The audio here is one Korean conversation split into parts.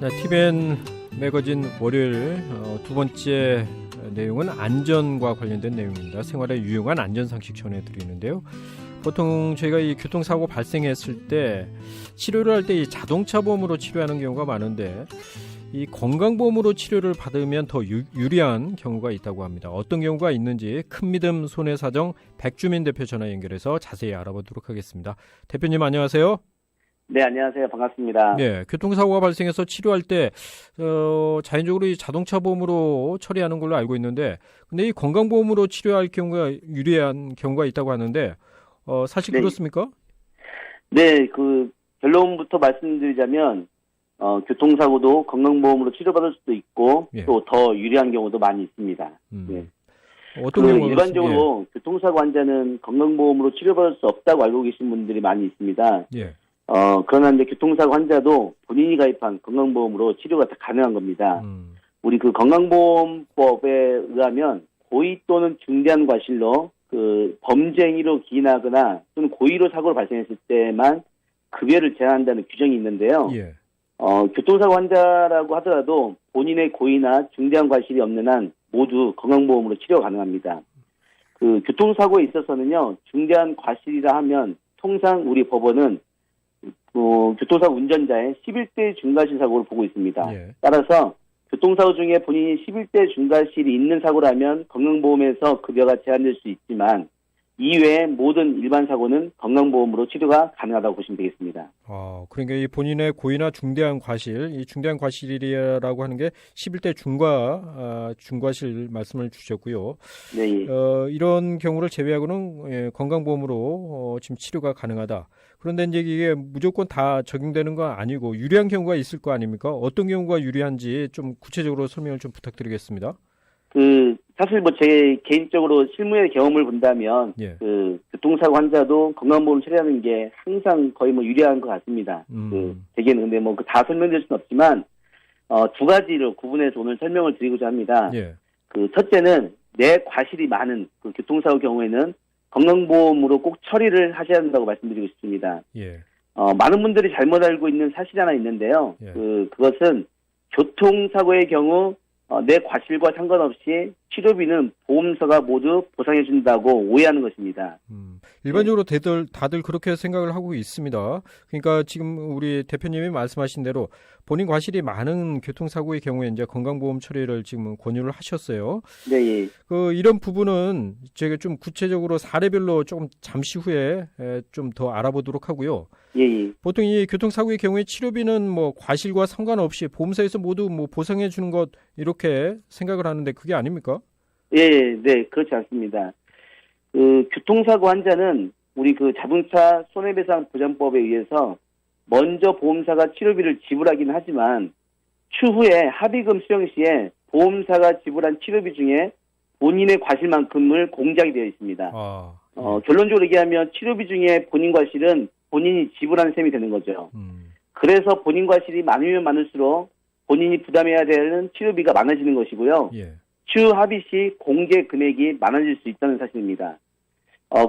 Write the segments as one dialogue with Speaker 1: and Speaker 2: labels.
Speaker 1: 네, TVN 매거진 월요일 두 번째 내용은 안전과 관련된 내용입니다. 생활에 유용한 안전상식 전해드리는데요. 보통 저희가 이 교통사고 발생했을 때 치료를 할 때 이 자동차 보험으로 치료하는 경우가 많은데 이 건강보험으로 치료를 받으면 더 유리한 경우가 있다고 합니다. 어떤 경우가 있는지 큰믿음 손해사정 백주민 대표 전화 연결해서 자세히 알아보도록 하겠습니다. 대표님 안녕하세요.
Speaker 2: 네, 안녕하세요. 반갑습니다.
Speaker 1: 네, 교통사고가 발생해서 치료할 때 자연적으로 이 자동차 보험으로 처리하는 걸로 알고 있는데, 근데 이 건강보험으로 치료할 경우가 유리한 경우가 있다고 하는데 사실
Speaker 2: 네.
Speaker 1: 그렇습니까?
Speaker 2: 네, 결론부터 말씀드리자면 교통사고도 건강보험으로 치료받을 수도 있고
Speaker 1: 예.
Speaker 2: 또 더 유리한 경우도 많이 있습니다. 네.
Speaker 1: 어떤 경우가
Speaker 2: 일반적으로 교통사고 환자는 건강보험으로 치료받을 수 없다고 알고 계신 분들이 많이 있습니다.
Speaker 1: 예.
Speaker 2: 그러나 이제 교통사고 환자도 본인이 가입한 건강보험으로 치료가 다 가능한 겁니다. 우리 건강보험법에 의하면 고의 또는 중대한 과실로 범죄 행위로 기인하거나 또는 고의로 사고를 발생했을 때만 급여를 제한한다는 규정이 있는데요.
Speaker 1: 예.
Speaker 2: 교통사고 환자라고 하더라도 본인의 고의나 중대한 과실이 없는 한 모두 건강보험으로 치료가 가능합니다. 교통사고에 있어서는요, 중대한 과실이라 하면 통상 우리 법원은 교통사고 운전자의 11대 중과실 사고를 보고 있습니다.
Speaker 1: 예.
Speaker 2: 따라서 교통사고 중에 본인이 11대 중과실이 있는 사고라면 건강보험에서 급여가 제한될 수 있지만 이외의 모든 일반 사고는 건강보험으로 치료가 가능하다고 보시면 되겠습니다.
Speaker 1: 그러니까 이 본인의 고의나 중대한 과실, 이 중대한 과실이라고 하는 게 11대 중과실 말씀을 주셨고요.
Speaker 2: 네.
Speaker 1: 이런 경우를 제외하고는 건강보험으로 지금 치료가 가능하다. 그런데 이제 이게 무조건 다 적용되는 건 아니고 유리한 경우가 있을 거 아닙니까? 어떤 경우가 유리한지 좀 구체적으로 설명을 좀 부탁드리겠습니다.
Speaker 2: 사실 제 개인적으로 실무의 경험을 본다면,
Speaker 1: 예.
Speaker 2: 교통사고 환자도 건강보험 처리하는 게 항상 거의 유리한 것 같습니다. 대개는 근데 다 설명드릴 수는 없지만, 두 가지로 구분해서 오늘 설명을 드리고자 합니다.
Speaker 1: 예.
Speaker 2: 첫째는 내 과실이 많은 교통사고 경우에는 건강보험으로 꼭 처리를 하셔야 한다고 말씀드리고 싶습니다.
Speaker 1: 예.
Speaker 2: 많은 분들이 잘못 알고 있는 사실이 하나 있는데요.
Speaker 1: 예.
Speaker 2: 그것은 교통사고의 경우 내 과실과 상관없이 치료비는 보험사가 모두 보상해준다고 오해하는 것입니다.
Speaker 1: 일반적으로 다들 그렇게 생각을 하고 있습니다. 그러니까 지금 우리 대표님이 말씀하신 대로 본인 과실이 많은 교통사고의 경우에 이제 건강보험 처리를 지금 권유를 하셨어요.
Speaker 2: 네.
Speaker 1: 이런 부분은 제가 좀 구체적으로 사례별로 조금 잠시 후에 좀 더 알아보도록 하고요.
Speaker 2: 예.
Speaker 1: 보통 이 교통사고의 경우에 치료비는 과실과 상관없이 보험사에서 모두 보상해 주는 것 이렇게 생각을 하는데 그게 아닙니까?
Speaker 2: 예, 네, 그렇지 않습니다. 교통사고 환자는 우리 자동차 손해배상 보장법에 의해서 먼저 보험사가 치료비를 지불하긴 하지만 추후에 합의금 수령 시에 보험사가 지불한 치료비 중에 본인의 과실만큼을 공제하게 되어 있습니다. 결론적으로 얘기하면 치료비 중에 본인 과실은 본인이 지불하는 셈이 되는 거죠. 그래서 본인 과실이 많으면 많을수록 본인이 부담해야 되는 치료비가 많아지는 것이고요.
Speaker 1: 예.
Speaker 2: 추후 합의 시 공제 금액이 많아질 수 있다는 사실입니다.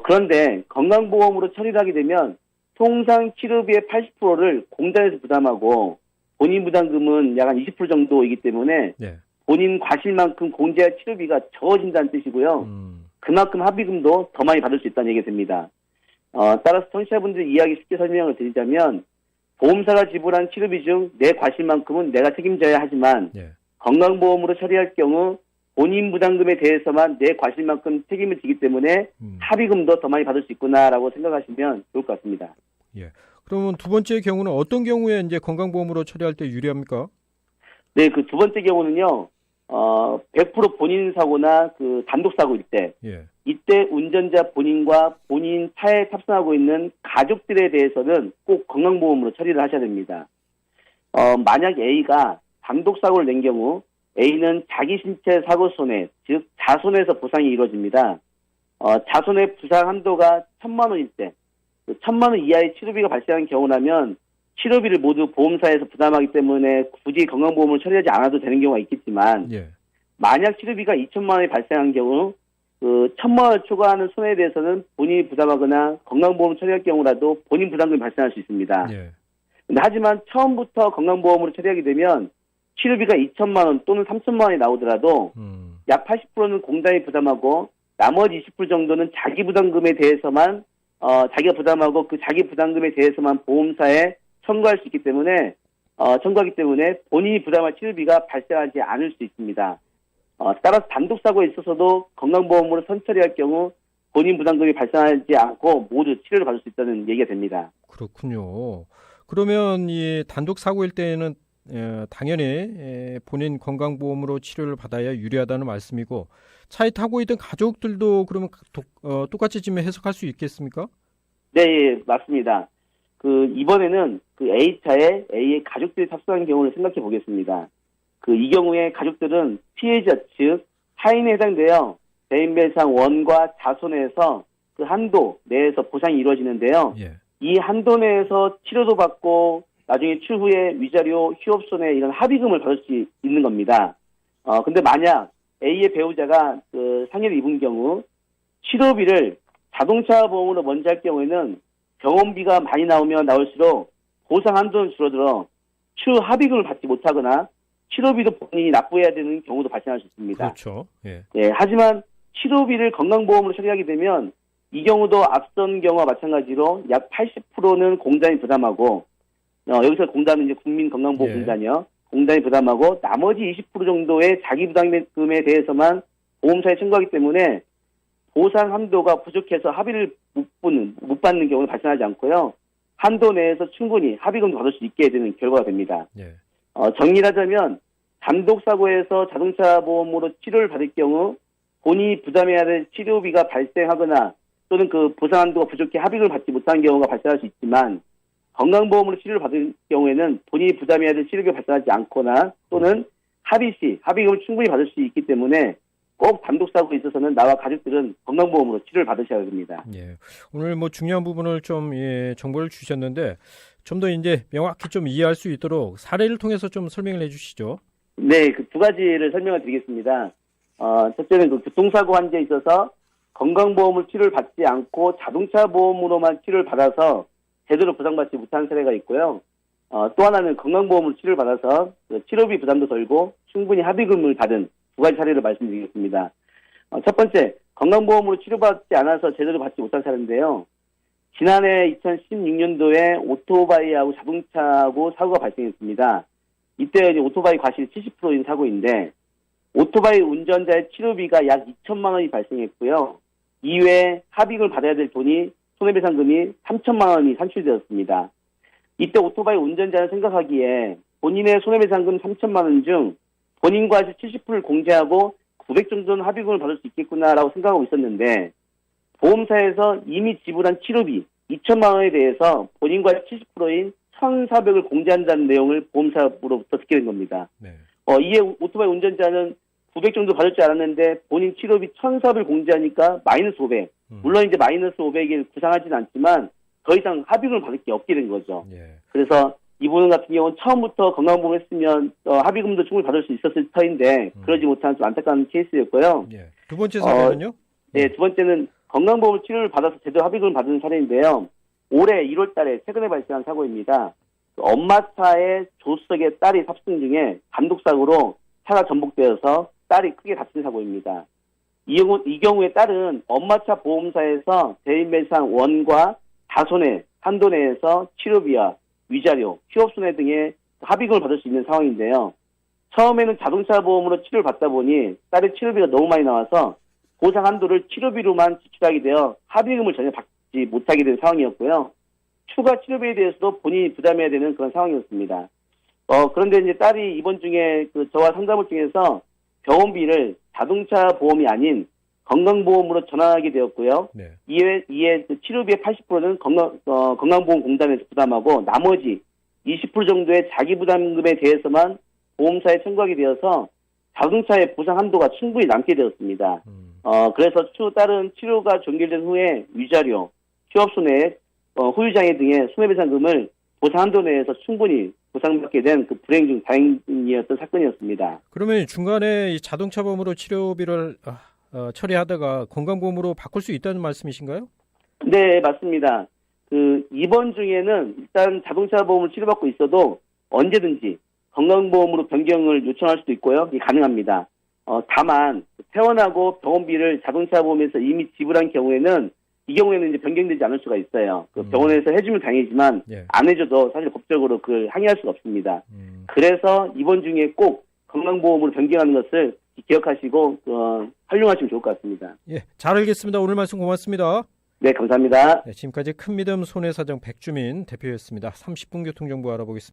Speaker 2: 그런데 건강보험으로 처리를 하게 되면 통상 치료비의 80%를 공단에서 부담하고 본인 부담금은 약 한 20% 정도이기 때문에
Speaker 1: 예.
Speaker 2: 본인 과실만큼 공제할 치료비가 적어진다는 뜻이고요. 그만큼 합의금도 더 많이 받을 수 있다는 얘기가 됩니다. 따라서 청취자분들 이해하기 쉽게 설명을 드리자면 보험사가 지불한 치료비 중 내 과실만큼은 내가 책임져야 하지만
Speaker 1: 예.
Speaker 2: 건강보험으로 처리할 경우 본인 부담금에 대해서만 내 과실만큼 책임을 지기 때문에 합의금도 더 많이 받을 수 있구나라고 생각하시면 좋을 것 같습니다.
Speaker 1: 예. 그러면 두 번째 경우는 어떤 경우에 이제 건강보험으로 처리할 때 유리합니까?
Speaker 2: 네, 두 번째 경우는요, 100% 본인 사고나 단독 사고일 때,
Speaker 1: 예. 이때
Speaker 2: 운전자 본인과 본인 차에 탑승하고 있는 가족들에 대해서는 꼭 건강보험으로 처리를 하셔야 됩니다. 만약 A가 단독 사고를 낸 경우 A는 자기 신체 사고 손해, 즉 자손에서 보상이 이루어집니다. 자손의 부상 한도가 1,000만 원일 때, 1,000만 원 이하의 치료비가 발생한 경우라면 치료비를 모두 보험사에서 부담하기 때문에 굳이 건강보험을 처리하지 않아도 되는 경우가 있겠지만,
Speaker 1: 예.
Speaker 2: 만약 치료비가 2,000만 원이 발생한 경우 1,000만 원을 초과하는 손해에 대해서는 본인이 부담하거나 건강보험 처리할 경우라도 본인 부담금이 발생할 수 있습니다.
Speaker 1: 예.
Speaker 2: 하지만 처음부터 건강보험으로 처리하게 되면 치료비가 2천만 원 또는 3천만 원이 나오더라도 약 80%는 공단이 부담하고 나머지 20% 정도는 자기 부담금에 대해서만 자기가 부담하고 그 자기 부담금에 대해서만 보험사에 청구할 수 있기 때문에 청구하기 때문에 본인이 부담할 치료비가 발생하지 않을 수 있습니다. 따라서 단독 사고에 있어서도 건강보험으로 선처리할 경우 본인 부담금이 발생하지 않고 모두 치료를 받을 수 있다는 얘기가 됩니다.
Speaker 1: 그렇군요. 그러면 이 단독 사고일 때에는 당연히 본인 건강보험으로 치료를 받아야 유리하다는 말씀이고 차에 타고 있던 가족들도 그러면 똑같이 지금 해석할 수 있겠습니까?
Speaker 2: 네, 예, 맞습니다. 이번에는 A차에 A의 가족들이 탑승한 경우를 생각해 보겠습니다. 이 경우에 가족들은 피해자 즉 하인에 해당되어 대인배상 원과 자손에서 그 한도 내에서 보상이 이루어지는데요.
Speaker 1: 예.
Speaker 2: 이 한도 내에서 치료도 받고 나중에 추후에 위자료, 휴업손해 이런 합의금을 받을 수 있는 겁니다. 근데 만약 A의 배우자가 상해를 입은 경우 치료비를 자동차 보험으로 먼저 할 경우에는 병원비가 많이 나오면 나올수록 보상 한도는 줄어들어 추후 합의금을 받지 못하거나 치료비도 본인이 납부해야 되는 경우도 발생할 수 있습니다.
Speaker 1: 그렇죠. 예.
Speaker 2: 예, 하지만 치료비를 건강보험으로 처리하게 되면 이 경우도 앞선 경우와 마찬가지로 약 80%는 공단이 부담하고 여기서 공단은 이제 국민건강보험공단이요. 공단이 부담하고 나머지 20% 정도의 자기 부담금에 대해서만 보험사에 청구하기 때문에 보상 한도가 부족해서 합의를 못 받는 경우는 발생하지 않고요. 한도 내에서 충분히 합의금도 받을 수 있게 되는 결과가 됩니다.
Speaker 1: 예.
Speaker 2: 정리를 하자면 단독 사고에서 자동차 보험으로 치료를 받을 경우 본인이 부담해야 될 치료비가 발생하거나 또는 그 보상 한도가 부족해 합의금을 받지 못한 경우가 발생할 수 있지만 건강보험으로 치료를 받을 경우에는 본인이 부담해야 될 치료비가 발생하지 않거나 또는 합의 시 합의금을 충분히 받을 수 있기 때문에 꼭 단독 사고에 있어서는 나와 가족들은 건강보험으로 치료를 받으셔야 됩니다.
Speaker 1: 예. 오늘 중요한 부분을 좀 정보를 주셨는데 좀 더 이제 명확히 좀 이해할 수 있도록 사례를 통해서 좀 설명을 해주시죠.
Speaker 2: 네, 두 가지를 설명을 드리겠습니다. 첫째는 교통사고 환자에 있어서 건강보험을 치료를 받지 않고 자동차 보험으로만 치료를 받아서 제대로 보상받지 못한 사례가 있고요. 또 하나는 건강보험으로 치료를 받아서 치료비 부담도 덜고 충분히 합의금을 받은 두 가지 사례를 말씀드리겠습니다. 첫 번째, 건강보험으로 치료받지 않아서 제대로 받지 못한 사례인데요. 지난해 2016년도에 오토바이하고 자동차하고 사고가 발생했습니다. 이때 오토바이 과실이 70%인 사고인데 오토바이 운전자의 치료비가 약 2천만 원이 발생했고요. 이외에 합의금을 받아야 될 돈이 손해배상금이 3천만 원이 산출되었습니다. 이때 오토바이 운전자는 생각하기에 본인의 손해배상금 3천만 원 중 본인 과실 70%를 공제하고 900 정도는 합의금을 받을 수 있겠구나라고 생각하고 있었는데 보험사에서 이미 지불한 치료비 2천만 원에 대해서 본인 과실 70%인 1,400을 공제한다는 내용을 보험사로부터 듣게 된 겁니다.
Speaker 1: 네.
Speaker 2: 이에 오토바이 운전자는 900 정도 받을 줄 알았는데 본인 치료비 1,400을 공제하니까 마이너스 500. 물론 이제 마이너스 500을 구상하지는 않지만 더 이상 합의금을 받을 게 없게 된 거죠.
Speaker 1: 예.
Speaker 2: 그래서 이분 같은 경우는 처음부터 건강보험 했으면 합의금도 충분히 받을 수 있었을 터인데 그러지 못한 좀 안타까운 케이스였고요.
Speaker 1: 예. 두 번째 사례는요?
Speaker 2: 네, 두 번째는 건강보험 치료를 받아서 제대로 합의금을 받은 사례인데요. 올해 1월 달에 최근에 발생한 사고입니다. 엄마 차에 조수석에 딸이 탑승 중에 단독사고로 차가 전복되어서 딸이 크게 다친 사고입니다. 이 경우에 딸은 엄마 차 보험사에서 대인배상 원과 자손의 한도 내에서 치료비와 위자료, 휴업손해 등의 합의금을 받을 수 있는 상황인데요. 처음에는 자동차 보험으로 치료를 받다 보니 딸의 치료비가 너무 많이 나와서 보상 한도를 치료비로만 지출하게 되어 합의금을 전혀 받지 못하게 된 상황이었고요. 추가 치료비에 대해서도 본인이 부담해야 되는 그런 상황이었습니다. 그런데 이제 딸이 이번 중에 저와 상담을 통해서 병원비를 자동차 보험이 아닌 건강보험으로 전환하게 되었고요.
Speaker 1: 네.
Speaker 2: 이에 치료비의 80%는 건강보험공단에서 부담하고 나머지 20% 정도의 자기 부담금에 대해서만 보험사에 청구하게 되어서 자동차의 보상 한도가 충분히 남게 되었습니다. 그래서 딸은 치료가 종결된 후에 위자료, 휴업손해, 후유장애 등의 손해배상금을 보상 한도 내에서 충분히 보상받게 된 불행 중 다행이었던 사건이었습니다.
Speaker 1: 그러면 중간에 이 자동차 보험으로 치료비를 처리하다가 건강보험으로 바꿀 수 있다는 말씀이신가요?
Speaker 2: 네, 맞습니다. 그 입원 중에는 일단 자동차 보험을 치료받고 있어도 언제든지 건강보험으로 변경을 요청할 수도 있고요. 이게 가능합니다. 다만 퇴원하고 병원비를 자동차 보험에서 이미 지불한 경우에는 이 경우에는 이제 변경되지 않을 수가 있어요. 그 병원에서 해주면 다행이지만
Speaker 1: 예.
Speaker 2: 안 해줘도 사실 법적으로 그 항의할 수가 없습니다. 그래서 입원 중에 꼭 건강보험으로 변경하는 것을 기억하시고 활용하시면 좋을 것 같습니다.
Speaker 1: 예, 잘 알겠습니다. 오늘 말씀 고맙습니다.
Speaker 2: 네, 감사합니다.
Speaker 1: 네, 지금까지 큰믿음 손해사정 백주민 대표였습니다. 30분 교통정보 알아보겠습니다.